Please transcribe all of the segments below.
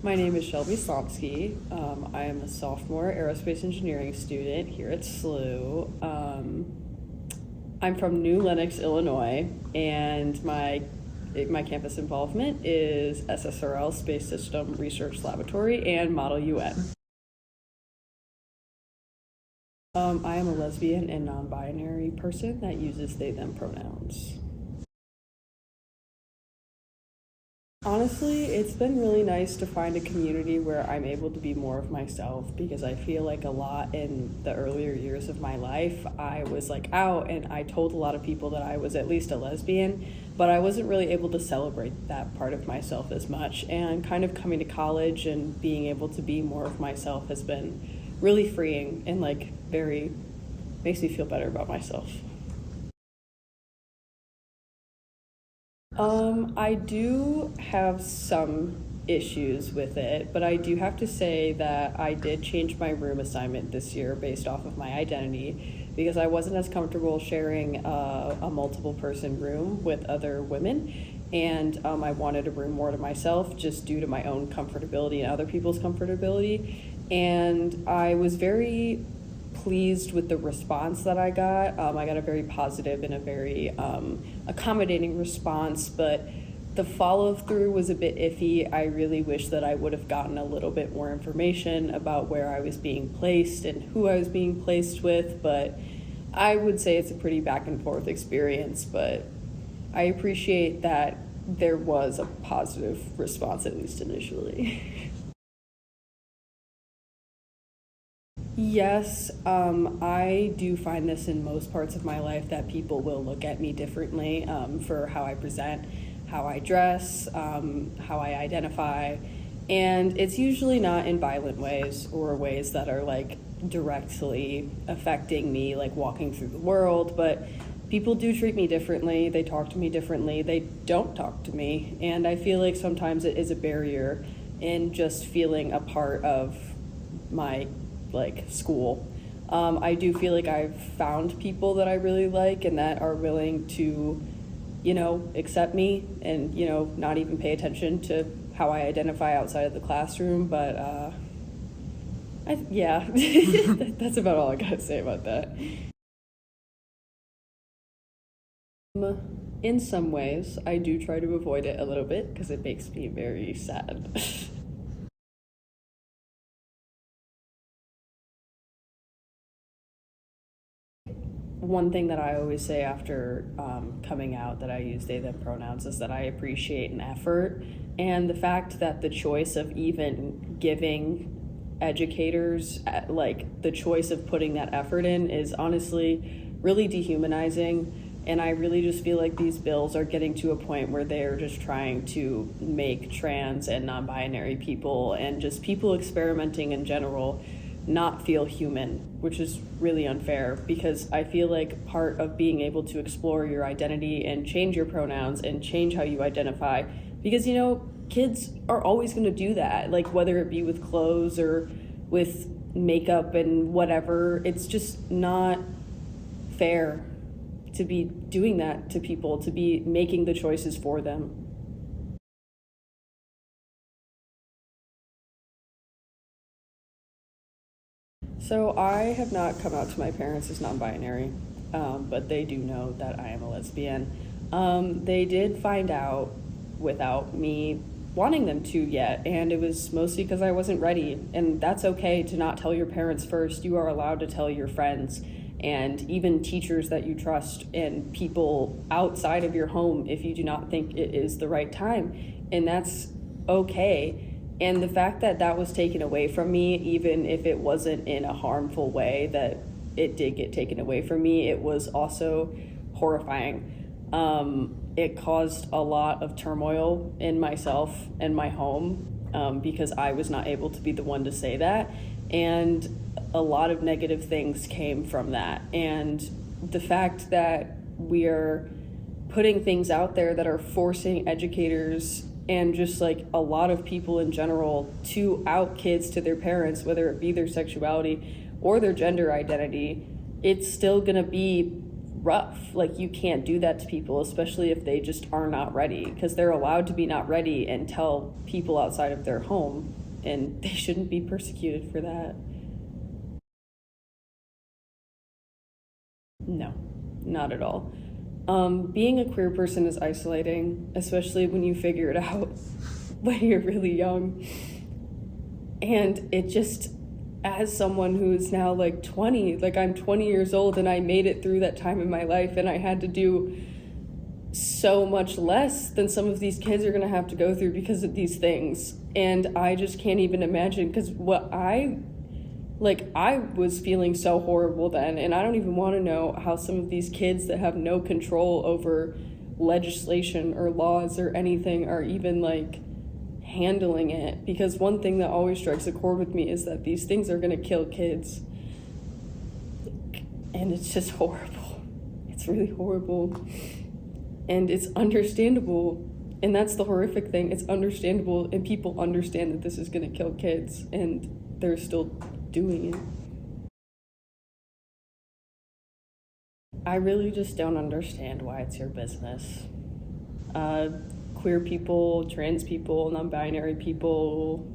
My name is Shelby Slomski. I am a sophomore aerospace engineering student here at SLU. I'm from New Lenox, Illinois, and my campus involvement is SSRL Space System Research Laboratory and Model UN. I am a lesbian and non-binary person that uses they, them pronouns. Honestly, it's been really nice to find a community where I'm able to be more of myself, because I feel like a lot in the earlier years of my life, I was like out and I told a lot of people that I was at least a lesbian, but I wasn't really able to celebrate that part of myself as much. And kind of coming to college and being able to be more of myself has been really freeing and makes me feel better about myself. I do have some issues with it, but I do have to say that I did change my room assignment this year based off of my identity, because I wasn't as comfortable sharing a multiple person room with other women, and I wanted a room more to myself just due to my own comfortability and other people's comfortability. And I was very pleased with the response that I got. I got a very positive and a very accommodating response, but the follow through was a bit iffy. I really wish that I would have gotten a little bit more information about where I was being placed and who I was being placed with, but I would say it's a pretty back and forth experience, but I appreciate that there was a positive response, at least initially. Yes, I do find this in most parts of my life, that people will look at me differently for how I present, how I dress, how I identify. And it's usually not in violent ways or ways that are like directly affecting me, like walking through the world, but people do treat me differently. They talk to me differently. They don't talk to me. And I feel like sometimes it is a barrier in just feeling a part of my school. I do feel like I've found people that I really like and that are willing to, accept me and, not even pay attention to how I identify outside of the classroom. But yeah, that's about all I gotta say about that. In some ways, I do try to avoid it a little bit because it makes me very sad. One thing that I always say after coming out that I use they, them pronouns is that I appreciate an effort, and the fact that the choice of even giving educators the choice of putting that effort in is honestly really dehumanizing. And I really just feel like these bills are getting to a point where they're just trying to make trans and non-binary people and just people experimenting in general not feel human, which is really unfair, because I feel like part of being able to explore your identity and change your pronouns and change how you identify, because kids are always going to do that, like whether it be with clothes or with makeup and whatever. It's just not fair to be doing that to people, to be making the choices for them. So I have not come out to my parents as non-binary, but they do know that I am a lesbian. They did find out without me wanting them to yet, and it was mostly because I wasn't ready. And that's okay to not tell your parents first. You are allowed to tell your friends and even teachers that you trust and people outside of your home if you do not think it is the right time, and that's okay. And the fact that that was taken away from me, even if it wasn't in a harmful way, that it did get taken away from me, it was also horrifying. It caused a lot of turmoil in myself and my home, because I was not able to be the one to say that. And a lot of negative things came from that. And the fact that we are putting things out there that are forcing educators and just like a lot of people in general to out kids to their parents, whether it be their sexuality or their gender identity, it's still gonna be rough. Like, you can't do that to people, especially if they just are not ready, because they're allowed to be not ready and tell people outside of their home, and they shouldn't be persecuted for that. No, not at all. Being a queer person is isolating, especially when you figure it out when you're really young. And it just, as someone who's now like 20, like I'm 20 years old and I made it through that time in my life, and I had to do so much less than some of these kids are gonna have to go through because of these things. And I just can't even imagine, because I was feeling so horrible then, and I don't even want to know how some of these kids that have no control over legislation or laws or anything are even like handling it. Because one thing that always strikes a chord with me is that these things are going to kill kids, and it's just horrible. It's really horrible, and it's understandable. And that's the horrific thing. It's understandable, and people understand that this is going to kill kids, and they're still doing it. I really just don't understand why it's your business. Queer people, trans people, non-binary people,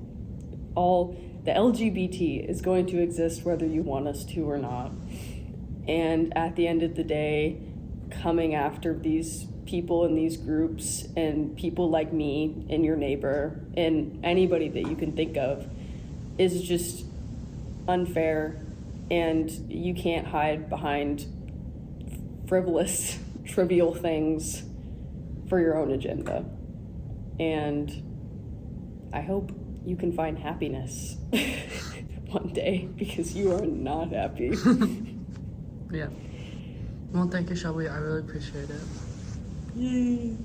all the LGBT is going to exist whether you want us to or not. And at the end of the day, coming after these people in these groups and people like me and your neighbor and anybody that you can think of is just unfair, and you can't hide behind frivolous, trivial things for your own agenda. And I hope you can find happiness one day, because you are not happy. Yeah. Well, thank you, Shelby. I really appreciate it. Yay.